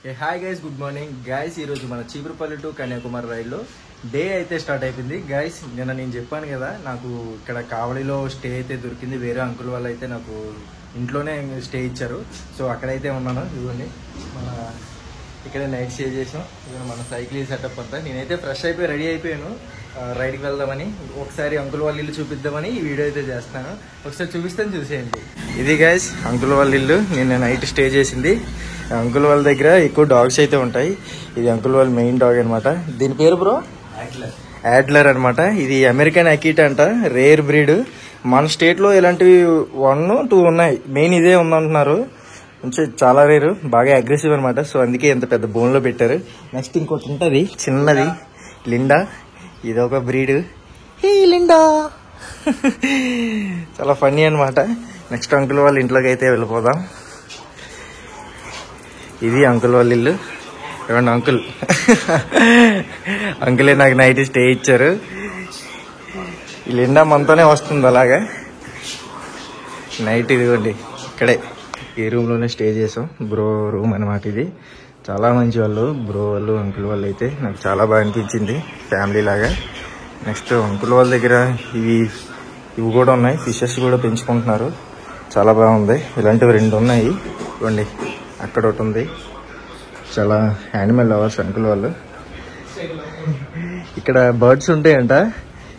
Hi guys, good morning guys. ఈరోజు మన Cheepurupalli to Kanyakumari రైడ్లో day అయితే స్టార్ట్ అయిపోయింది గైస్. నిన్న నేను చెప్పాను కదా, నాకు ఇక్కడ కావలిలో స్టే అయితే దొరికింది. వేరే అంకుల్ వాళ్ళు అయితే నాకు ఇంట్లోనే స్టే ఇచ్చారు. సో అక్కడైతే ఉన్నాను. ఇదిగోండి మన ఇక్కడే నైట్ స్టే చేసాం. ఇదిగో మన సైక్లింగ్ సెటప్ అంతా. నేనైతే ఫ్రెష్ అయిపోయి రెడీ అయిపోయాను రైడ్కి వెళ్దామని. ఒకసారి అంకుల్ వాళ్ళ ఇల్లు చూపిద్దామని ఈ వీడియో అయితే చేస్తున్నాను. ఒకసారి చూపిస్తాను, చూసేయండి. ఇది గైస్ అంకుల్ వాళ్ళ ఇల్లు. నిన్న నైట్ స్టే చేసింది. అంకుల్ వాళ్ళ దగ్గర ఎక్కువ డాగ్స్ అయితే ఉంటాయి. ఇది అంకుల్ వాళ్ళ మెయిన్ డాగ్ అనమాట. దీని పేరు బ్రో యాడ్లర్ అనమాట. ఇది అమెరికన్ అకీట్ అంట, రేర్ బ్రీడ్. మన స్టేట్లో ఇలాంటివి 1-2 ఉన్నాయి. మెయిన్ ఇదే ఉందంటున్నారు. కొంచెం చాలా రేరు, బాగా అగ్రెసివ్ అనమాట. సో అందుకే ఇంత పెద్ద బోన్లో పెట్టారు. నెక్స్ట్ ఇంకోటి ఉంటుంది చిన్నది, లిండా. ఇది ఒక బ్రీడ్. హే లిండా చాలా ఫన్నీ అనమాట. నెక్స్ట్ అంకుల్ వాళ్ళ ఇంట్లోకి అయితే వెళ్ళిపోదాం. ఇది అంకుల్ వాళ్ళ ఇల్లు. ఏమండి అంకుల్ అంకులే నాకు నైట్ స్టే ఇచ్చారు. ఈ లిండా మనతోనే వస్తుంది అలాగా. నైట్ ఇదిగోండి ఇక్కడే ఈ రూమ్లోనే స్టే చేసాం. బ్రో రూమ్ అనమాట ఇది. చాలా మంచి వాళ్ళు బ్రో వాళ్ళు, అంకుల్ వాళ్ళు అయితే. నాకు చాలా బాగా అనిపించింది, ఫ్యామిలీ లాగా. నెక్స్ట్ అంకుల్ వాళ్ళ దగ్గర ఇవి కూడా ఉన్నాయి. ఫిషెస్ కూడా పెంచుకుంటున్నారు. చాలా బాగుంది. ఇలాంటివి 2 ఉన్నాయి. ఇవ్వండి, అక్కడ ఒకటి ఉంది. చాలా యానిమల్ లవర్స్ అంకుల్ వాళ్ళు. ఇక్కడ బర్డ్స్ ఉంటాయంట.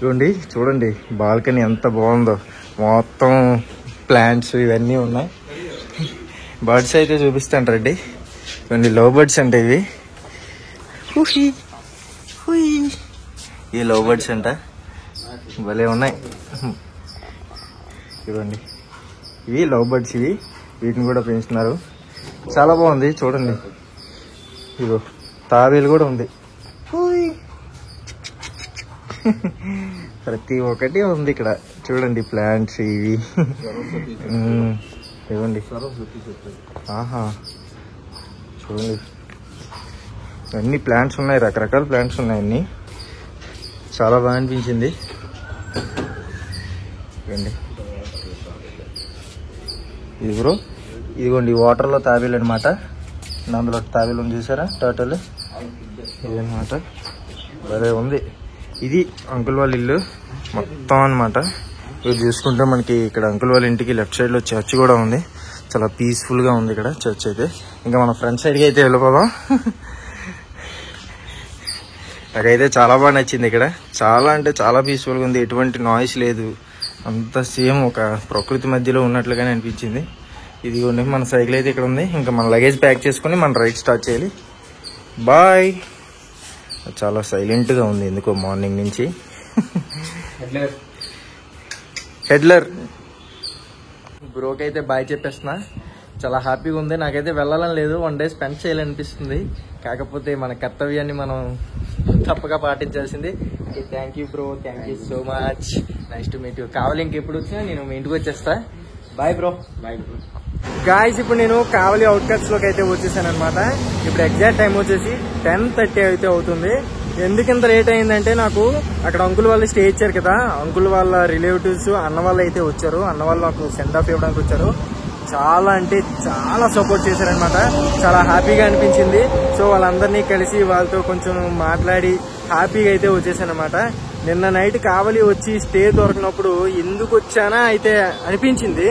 ఇవ్వండి చూడండి, బాల్కనీ ఎంత బాగుందో. మొత్తం ప్లాంట్స్ ఇవన్నీ ఉన్నాయి. బర్డ్స్ అయితే చూపిస్తాను రండి. ఇవన్నీ లవ్ బర్డ్స్ అంటే ఇవి. ఈ లవ్ బర్డ్స్ అంట, భలే ఉన్నాయి. ఇవ్వండి ఇవి లవ్ బర్డ్స్. ఇవి వీటిని కూడా పెంచుతున్నారు. చాలా బాగుంది చూడండి. ఇగో తాబేలు కూడా ఉంది. ప్రతి ఒక్కటి ఉంది ఇక్కడ. చూడండి ప్లాంట్స్ ఇవి. ఇవ్వండి, ఆహా చూడండి అన్ని ప్లాంట్స్ ఉన్నాయి, రకరకాల ప్లాంట్స్ ఉన్నాయి అన్ని. చాలా బాగా అనిపించింది. ఇవ్వండి ఇది బ్రో, ఇదిగోండి వాటర్లో తాబేలు అనమాట. అందులో తాబేలు ఉంది చూసారా, టర్టల్. ఇదనమాట, భలే ఉంది. ఇది అంకుల్ వాళ్ళ ఇల్లు మొత్తం అనమాట. ఇది చూసుకుంటే మనకి ఇక్కడ అంకుల్ వాళ్ళ ఇంటికి లెఫ్ట్ సైడ్లో చర్చ్ కూడా ఉంది. చాలా పీస్ఫుల్గా ఉంది ఇక్కడ చర్చ్ అయితే. ఇంకా మన ఫ్రంట్ సైడ్కి అయితే వెళ్ళిపోదాం. నాకైతే చాలా బాగా నచ్చింది ఇక్కడ. చాలా అంటే చాలా పీస్ఫుల్గా ఉంది. ఎటువంటి నాయిస్ లేదు. అంత సేమ్ ఒక ప్రకృతి మధ్యలో ఉన్నట్లుగానే అనిపించింది. ఇదిగోండి మన సైకిల్ అయితే ఇక్కడ ఉంది. ఇంకా మన లగేజ్ ప్యాక్ చేసుకుని మన రైడ్ స్టార్ట్ చేయాలి. బాయ్. చాలా సైలెంట్గా ఉంది ఎందుకో మార్నింగ్ నుంచి. హెడ్లర్ బ్రోకి అయితే బాయ్ చెప్పేస్తున్నా. చాలా హ్యాపీగా ఉంది. నాకైతే వెళ్ళాలని లేదు, 1 డే స్పెండ్ చేయాలనిపిస్తుంది. కాకపోతే మన కర్తవ్యాన్ని మనం తప్పగా పాటించాల్సింది. Thank you bro, thank you so much. Nice to meet you. కావాలి ఇంకెప్పుడు వచ్చినా నేను మీ ఇంటికి వచ్చేస్తా. Bye bro. Bye bro. Guys ఇప్పుడు నేను కావలి అవుట్కట్స్ లోకి అయితే వచ్చేసాను అనమాట. ఇప్పుడు ఎగ్జాక్ట్ టైం వచ్చేసి 10:30 అయితే అవుతుంది. ఎందుకు ఇంత లేట్ అయిందంటే, నాకు అక్కడ అంకుల్ వాళ్ళు స్టే ఇచ్చారు కదా, అంకుల్ వాళ్ళ రిలేటివ్స్ అన్న వాళ్ళు అయితే వచ్చారు. అన్న వాళ్ళు నాకు సెండ్ ఆఫ్ ఇవ్వడానికి వచ్చారు. చాలా అంటే చాలా సపోర్ట్ చేశారనమాట. చాలా హ్యాపీగా అనిపించింది. సో వాళ్ళందరినీ కలిసి వాళ్ళతో కొంచెం మాట్లాడి హ్యాపీగా అయితే వచ్చేసాను అనమాట. నిన్న నైట్ కావలి వచ్చి స్టే దొరకనప్పుడు ఎందుకు వచ్చానా అయితే అనిపించింది.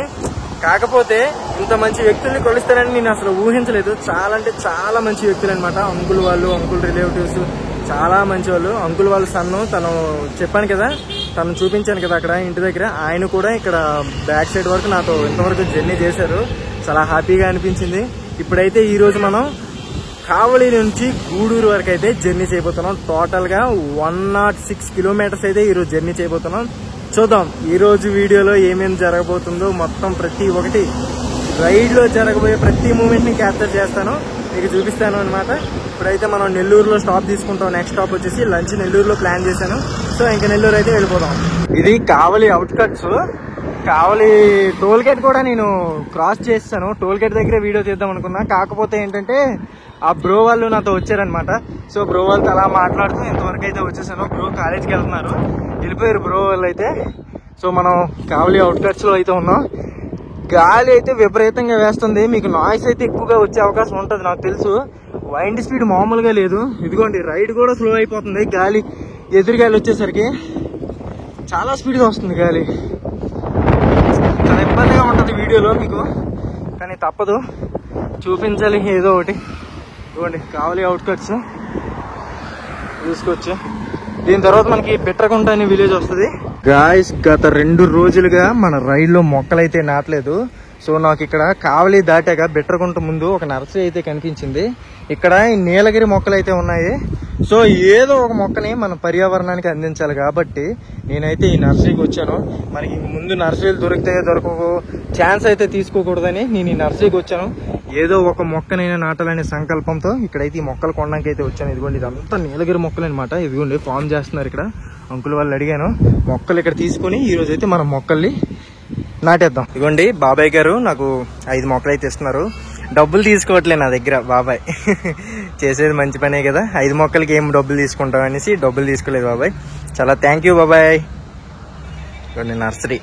కాకపోతే ఇంత మంచి వ్యక్తుల్ని కలుస్తారని నేను అసలు ఊహించలేదు. చాలా అంటే చాలా మంచి వ్యక్తులు అనమాట. అంకుల్ వాళ్ళు, అంకుల్ రిలేటివ్స్ చాలా మంచి వాళ్ళు. అంకుల్ వాళ్ళ సన్ను, తను చెప్పాను కదా, తను చూపించాను కదా అక్కడ ఇంటి దగ్గర, ఆయన కూడా ఇక్కడ బ్యాక్ సైడ్ వరకు నాతో ఇంతవరకు జర్నీ చేశారు. చాలా హ్యాపీగా అనిపించింది. ఇప్పుడైతే ఈరోజు మనం కావలి నుంచి గూడూరు వరకు అయితే జర్నీ చేయబోతున్నాం. టోటల్గా 106 కిలోమీటర్స్ అయితే ఈరోజు జర్నీ చేయబోతున్నాం. చూద్దాం ఈ రోజు వీడియోలో ఏమేమి జరగబోతుందో మొత్తం ప్రతి ఒక్కటి రైడ్లో జరగబోయే ప్రతి మూమెంట్ని క్యాప్చర్ చేస్తాను, మీకు చూపిస్తాను అనమాట. ఇప్పుడైతే మనం నెల్లూరులో స్టాప్ తీసుకుంటాం. నెక్స్ట్ స్టాప్ వచ్చేసి లంచ్ నెల్లూరులో ప్లాన్ చేశాను. సో ఇంకా నెల్లూరు అయితే వెళ్ళిపోదాం. ఇది కావలి అవుట్కట్స్. కావలి టోల్ గేట్ కూడా నేను క్రాస్ చేస్తాను. టోల్ గేట్ దగ్గర వీడియో తీద్దాం అనుకున్నా. కాకపోతే ఏంటంటే ఆ బ్రో వాళ్ళు నాతో వచ్చారనమాట. సో బ్రో వాళ్ళతో అలా మాట్లాడుతూ ఇంతవరకు అయితే వచ్చేసాను. బ్రో కాలేజ్కి వెళ్తున్నారు, వెళ్ళిపోయారు బ్రో వాళ్ళు అయితే. సో మనం కావలి అవుట్కట్స్ లో అయితే ఉన్నాం. గాలి అయితే విపరీతంగా వేస్తుంది. మీకు నాయిస్ అయితే ఎక్కువగా వచ్చే అవకాశం ఉంటుంది నాకు తెలుసు. వైండ్ స్పీడ్ మామూలుగా లేదు. ఇదిగోండి రైడ్ కూడా స్లో అయిపోతుంది. గాలి ఎదురుగాలి వచ్చేసరికి చాలా స్పీడ్గా వస్తుంది గాలి. చాలా ఇబ్బందిగా ఉంటుంది వీడియోలో మీకు, కానీ తప్పదు, చూపించాలి ఏదో ఒకటి. ఇదిగోండి కావలి అవుట్కట్స్ చూసుకోవచ్చు. దీని తర్వాత మనకి బిట్రకుంట అనే విలేజ్ వస్తుంది. గాయస్ గత 2 రోజులుగా మన రైల్లో మొక్కలైతే నాటలేదు. సో నాకు ఇక్కడ కావలి దాటాక బిట్రకుంట ముందు ఒక నర్సరీ అయితే కనిపించింది. ఇక్కడ నీలగిరి మొక్కలు అయితే ఉన్నాయి. సో ఏదో ఒక మొక్కని మన పర్యావరణానికి అందించాలి కాబట్టి నేనైతే ఈ నర్సరీకి వచ్చాను. మనకి ముందు నర్సరీలు దొరకవు, ఛాన్స్ అయితే తీసుకోకూడదని నేను ఈ నర్సరీకి వచ్చాను. ఏదో ఒక మొక్కనైనా నాటాలనే సంకల్పంతో ఇక్కడైతే ఈ మొక్కలు కొనడానికి అయితే వచ్చాను. ఇదిగోండి ఇదంతా నీలగిరి మొక్కలు అనమాట. ఇదిగోండి ఫామ్ చేస్తున్నారు ఇక్కడ. అంకుల్ వాళ్ళు అడిగాను మొక్కలు ఇక్కడ తీసుకుని ఈ రోజు అయితే మనం మొక్కల్ని నాటేద్దాం. ఇదిగోండి బాబాయ్ గారు నాకు 5 మొక్కలు అయితే ఇస్తున్నారు. డబ్బులు తీసుకోవట్లే నా దగ్గర బాబాయ్. చేసేది మంచి పనే కదా, 5 మొక్కలకి ఏం డబ్బులు తీసుకుంటాం అనేసి డబ్బులు తీసుకోలేదు బాబాయ్. చాలా థ్యాంక్ యూ బాబాయ్. ఇదిగోండి నర్సరీ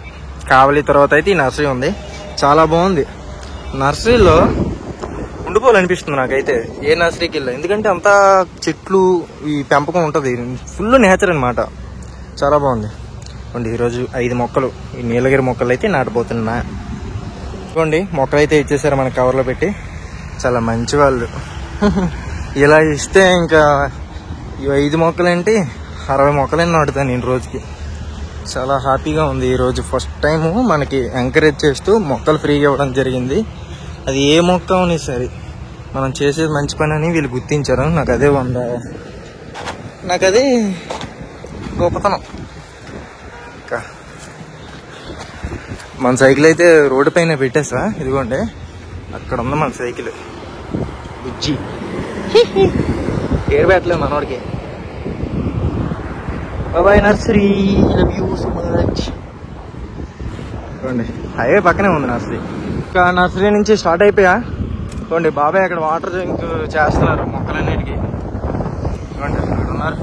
కావలి తర్వాత అయితే ఈ నర్సరీ ఉంది. చాలా బాగుంది. నర్సరీలో ఉండిపోవాలనిపిస్తుంది నాకైతే ఏ నర్సరీకి వెళ్ళా. ఎందుకంటే అంతా చెట్లు ఈ పెంపకం ఉంటుంది, ఫుల్ నేచర్ అనమాట. చాలా బాగుంది. ఇవ్వండి ఈరోజు 5 మొక్కలు ఈ నీలగిరి మొక్కలు అయితే నాటబోతున్నా. ఇవ్వండి మొక్కలు అయితే ఇచ్చేసారు మన కవర్లో పెట్టి. చాలా మంచి వాళ్ళు. ఇలా ఇస్తే ఇంకా 5 మొక్కలేంటి 60 మొక్కలైనా నాటుతాను నేను రోజుకి. చాలా హ్యాపీగా ఉంది. ఈరోజు ఫస్ట్ టైము మనకి ఎంకరేజ్ చేస్తూ మొక్కలు ఫ్రీగా ఇవ్వడం జరిగింది. అది ఏ మొక్క ఉని సరే మనం చేసేది మంచి పని అని వీళ్ళు గుర్తించారు. నాకు అదే గొప్పతనం. మన సైకిల్ అయితే రోడ్డు పైన పెట్టేసా. ఇదిగోండి అక్కడ ఉంది మన సైకిల్. బుజ్జి పేరు పెట్టలేదు మనోడికి. బాబాయ్ nursery, love you so much. ఇదిగోండి హైవే పక్కనే ఉంది నర్సరీ. ఇంకా నర్సరీ నుంచి స్టార్ట్ అయిపోయా. ఇదిగోండి బాబాయ్ అక్కడ వాటర్ డ్రింక్ చేస్తున్నారు మొక్కలన్నిటికీ. ఇదిగోండి అక్కడ ఉన్నారు.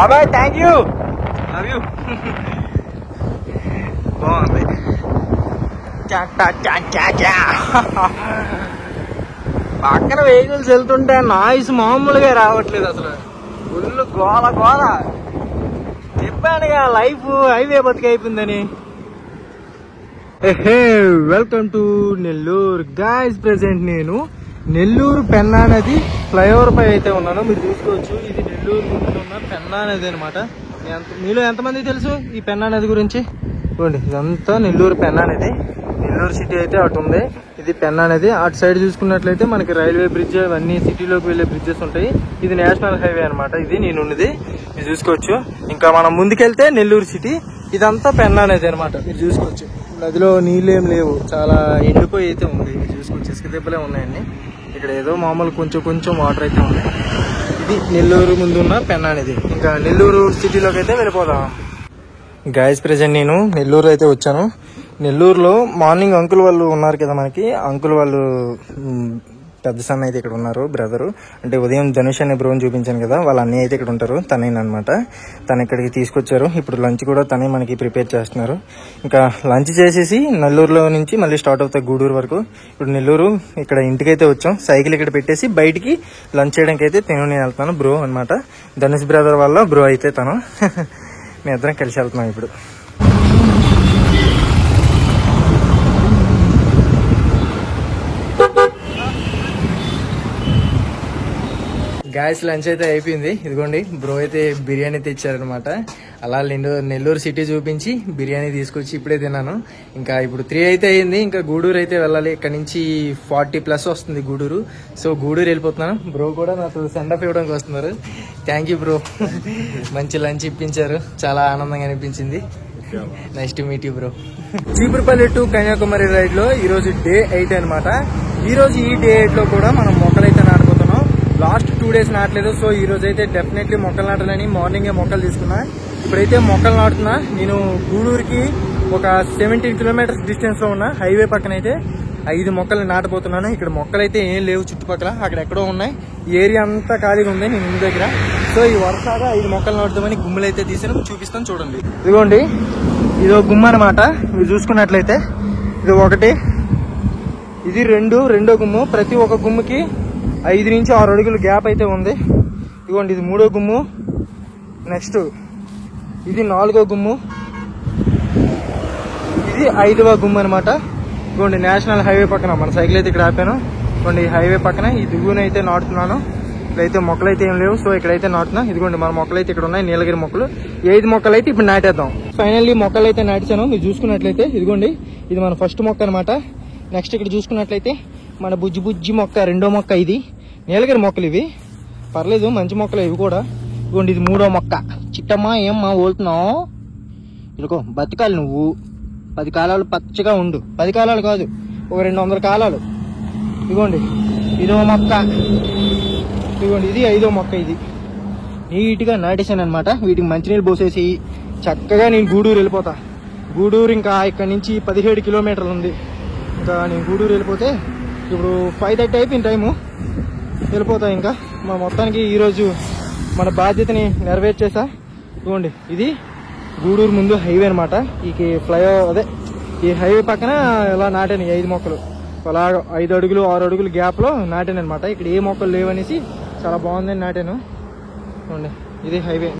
బాబాయ్ థ్యాంక్ యూ, లవ్ యూ. బాగుంది. పక్కన వెహికల్స్ వెళ్తుంటే నాయిస్ మామూలుగా రావట్లేదు అసలు. ఫుల్ గోల గోల. చెప్పానుగా లైఫ్ హైవే బతికైపోయిందని. Welcome to Nellore guys. Present నేను నెల్లూరు పెన్నా నది ఫ్లైఓవర్ పై అయితే ఉన్నాను. మీరు చూసుకోవచ్చు ఇది నెల్లూరు ముందు ఉన్న పెన్నా నది అనమాట. మీలో ఎంతమంది తెలుసు ఈ పెన్నా నది గురించి? చూడండి ఇదంతా నెల్లూరు పెన్నా నది. నెల్లూరు సిటీ అయితే అటు ఉంది, ఇది పెన్నా నది. అటు సైడ్ చూసుకున్నట్లయితే మనకి రైల్వే బ్రిడ్జ్ అవన్నీ సిటీలోకి వెళ్ళే బ్రిడ్జెస్ ఉంటాయి. ఇది నేషనల్ హైవే అనమాట. ఇది నేనున్నది మీరు చూసుకోవచ్చు. ఇంకా మనం ముందుకెళ్తే నెల్లూరు సిటీ. ఇదంతా పెన్నా నది అనమాట. మీరు చూసుకోవచ్చు నదిలో నీళ్ళేం లేవు, చాలా ఎండిపోయి అయితే ఉంది. మీరు చూసుకోవచ్చు ఇసుక దెబ్బలే ఉన్నాయండి. ఇక్కడ ఏదో మామూలు కొంచెం వాటర్ అయితే ఉన్నాయి. ఇది నెల్లూరు ముందున్న పెన్నా నది. ఇంకా నెల్లూరు సిటీలోకి అయితే వెళ్ళిపోదాం. గాయస్ ప్రెజెంట్ నేను నెల్లూరు అయితే వచ్చాను. నెల్లూరులో మార్నింగ్ అంకుల్ వాళ్ళు ఉన్నారు కదా మనకి. అంకుల్ వాళ్ళు పెద్ద సన్న అయితే ఇక్కడ ఉన్నారు, బ్రదరు. అంటే ఉదయం ధనుష్ అనే బ్రోని చూపించాను కదా, వాళ్ళ అన్నయ్య అయితే ఇక్కడ ఉంటారు. తనేనమాట. తను ఇక్కడికి తీసుకొచ్చారు. ఇప్పుడు లంచ్ కూడా తనే మనకి ప్రిపేర్ చేస్తున్నారు. ఇంకా లంచ్ చేసేసి నెల్లూరులో నుంచి మళ్ళీ స్టార్ట్ అవుతాయి గూడూరు వరకు. ఇప్పుడు నెల్లూరు ఇక్కడ ఇంటికైతే వచ్చాం. సైకిల్ ఇక్కడ పెట్టేసి బయటికి లంచ్ చేయడానికి అయితే నేను వెళ్తాను. బ్రో అనమాట, ధనుష్ బ్రదర్ వల్ల బ్రో అయితే తను. మేము ఇద్దరం కలిసి వెళ్తున్నాం ఇప్పుడు. గాయస్ లంచ్ అయితే అయిపోయింది. ఇదిగోండి బ్రో అయితే బిర్యానీ తెచ్చారనమాట. అలా నెల్లూరు సిటీ చూపించి బిర్యానీ తీసుకొచ్చి ఇప్పుడే తిన్నాను. ఇంకా ఇప్పుడు 3 అయితే అయ్యింది. ఇంకా గూడూరు అయితే వెళ్ళాలి. ఇక్కడ నుంచి 40+ వస్తుంది గూడూరు. సో గూడూరు వెళ్ళిపోతున్నాను. బ్రో కూడా నాకు సెండప్ ఇవ్వడానికి వస్తున్నారు. థ్యాంక్ యూ బ్రో, మంచి లంచ్ ఇప్పించారు. చాలా ఆనందంగా అనిపించింది. Nice to meet you bro. Cheepurupalli to Kanyakumari ride లో ఈరోజు డే 8 అనమాట. ఈరోజు ఈ డే 8 లో కూడా మనం మొక్కలైతే నాటుకుంటున్నాం. లాస్ట్ 2 days నాటలేదు. సో ఈ రోజు అయితే డెఫినెట్లీ మొక్కలు నాటాలని మార్నింగే మొక్కలు తీసుకున్నా. ఇప్పుడైతే మొక్కలు నాటున్నా. నేను గూడూరుకి ఒక 17 kilometers డిస్టెన్స్ లో ఉన్న హైవే పక్కన అయితే 5 మొక్కలు నాటబోతున్నాను. ఇక్కడ మొక్కలు అయితే ఏం లేవు చుట్టుపక్కల, అక్కడ ఎక్కడో ఉన్నాయి. ఈ ఏరియా అంతా ఖాళీగా ఉంది నేను ఇంటి దగ్గర. సో ఈ వరుసగా 5 మొక్కలు నాటుదామని గుమ్ములు అయితే తీసాను, చూపిస్తాను చూడండి. ఇదిగోండి ఇదో గుమ్మ అనమాట. మీరు చూసుకున్నట్లయితే ఇది 1 ఇది రెండో గుమ్ము. ప్రతి ఒక్క గుమ్ముకి 5 నుంచి 6 అడుగులు గ్యాప్ అయితే ఉంది. ఇదిగోండి ఇది 3వ గుమ్ము. నెక్స్ట్ ఇది 4వ గుమ్ము. ఇది 5వ గుమ్ము అనమాట. ఇదిగోండి నేషనల్ హైవే పక్కన మన సైకిల్ అయితే ఇక్కడ ఆపాను. ఇదిగోండి ఈ హైవే పక్కన ఈ దువ్వునైతే నాటుతున్నాను. ఇక్కడైతే మొక్కలు అయితే ఏం లేవు, సో ఇక్కడైతే నాటున్నా. ఇదిగోండి మన మొక్కలు అయితే ఇక్కడ ఉన్నాయి, నీలగిరి మొక్కలు. 5 మొక్కలు అయితే ఇప్పుడు నాటేద్దాం. ఫైనల్లీ మొక్కలు అయితే నాటిచాను. మీరు చూసుకున్నట్లయితే ఇదిగోండి ఇది మన ఫస్ట్ మొక్క అనమాట. నెక్స్ట్ ఇక్కడ చూసుకున్నట్లయితే మన బుజ్జి మొక్క 2వ మొక్క. ఇది నీలగిరి మొక్కలు, ఇవి పర్లేదు మంచి మొక్కలు ఇవి కూడా. ఇదిగోండి ఇది 3వ మొక్క. చిట్టమ్మా ఏమ్మా ఓలుతున్నావు? ఇదిగో బతకాలి నువ్వు 10 కాలాలు పచ్చగా ఉండు. 10 కాలాలు కాదు, ఒక 200 కాలాలు. ఇదిగోండి ఇదో మొక్క. ఇదిగోండి ఇది 5వ మొక్క. ఇది నీట్గా నాటేశాను అనమాట. వీటికి మంచినీళ్ళు పోసేసి చక్కగా నేను గూడూరు వెళ్ళిపోతా. గూడూరు ఇంకా ఇక్కడ నుంచి 17 కిలోమీటర్లు ఉంది. ఇంకా నేను గూడూరు వెళ్ళిపోతే ఇప్పుడు 5:30 అయిపోయిన టైము. వెళ్ళిపోతా ఇంకా. మన మొత్తానికి ఈరోజు మన బాధ్యతని నెరవేర్చేసా. ఇదిగోండి ఇది గూడూరు ముందు హైవే అనమాట. ఈ హైవే పక్కన ఇలా నాటాను 5 మొక్కలు. అలా 5 అడుగులు 6 అడుగులు గ్యాప్ లో నాటాను అనమాట. ఇక్కడ ఏ మొక్కలు లేవనేసి చాలా బాగుందని నాటాను. ఇది హైవే.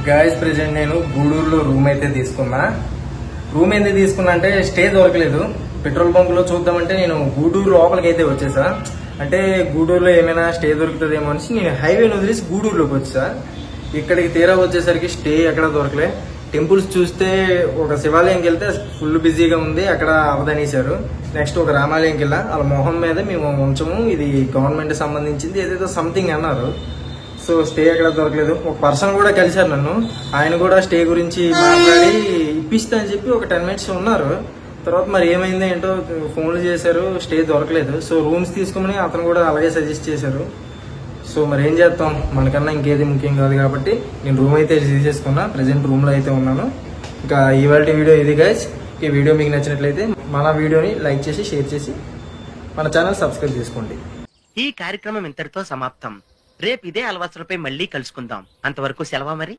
గాయస్ ప్రెజెంట్ నేను గూడూరులో రూమ్ అయితే తీసుకున్నా. రూమ్ ఎందుకు తీసుకున్నా అంటే స్టే దొరకలేదు. పెట్రోల్ బంక్ లో చూద్దామంటే నేను గూడూరు లోపలికి అయితే వచ్చేసా. అంటే గూడూరులో ఏమైనా స్టే దొరుకుతుందేమో అనేసి నేను హైవేని వదిలేసి గూడూరులోకి వచ్చా. ఇక్కడికి తీరా వచ్చేసరికి స్టే ఎక్కడ దొరకలే. టెంపుల్స్ చూస్తే ఒక శివాలయంకి వెళ్తే ఫుల్ బిజీగా ఉంది, అక్కడ అవదనేశారు. నెక్స్ట్ ఒక రామాలయంకి వెళ్ళా, వాళ్ళ మొహం మీద మేము ఉంచము, ఇది గవర్నమెంట్ సంబంధించింది ఏదేదో సంథింగ్ అన్నారు. సో స్టే ఎక్కడ దొరకలేదు. ఒక పర్సన్ కూడా కలిశారు నన్ను. ఆయన కూడా స్టే గురించి మాట్లాడి ఇప్పిస్తా అని చెప్పి ఒక 10 minutes ఉన్నారు. తర్వాత మరి ఏమైందో ఏంటో ఫోన్లు చేశారు, స్టే దొరకలేదు. సో రూమ్స్ తీసుకోమని అతను కూడా అలాగే సజెస్ట్ చేశారు. సో మరి ఏం చేస్తాం, మనకన్నా ఇంకేది ముఖ్యం కాదు కాబట్టి నేను రూమ్ అయితే తీసేసుకున్నా. ప్రజెంట్ రూమ్ లో అయితే ఉన్నాను. ఇంకా ఇవాళ వీడియో ఇది గైస్. ఈ వీడియో మీకు నచ్చినట్లయితే మన వీడియోని లైక్ చేసి షేర్ చేసి మన ఛానల్ సబ్స్క్రైబ్ చేసుకోండి. ఈ కార్యక్రమం ఇంతటితో సమాప్తం. రేపు ఇదే అలవాసులపై మళ్ళీ కలుసుకుందాం. అంతవరకు సెలవా మరి.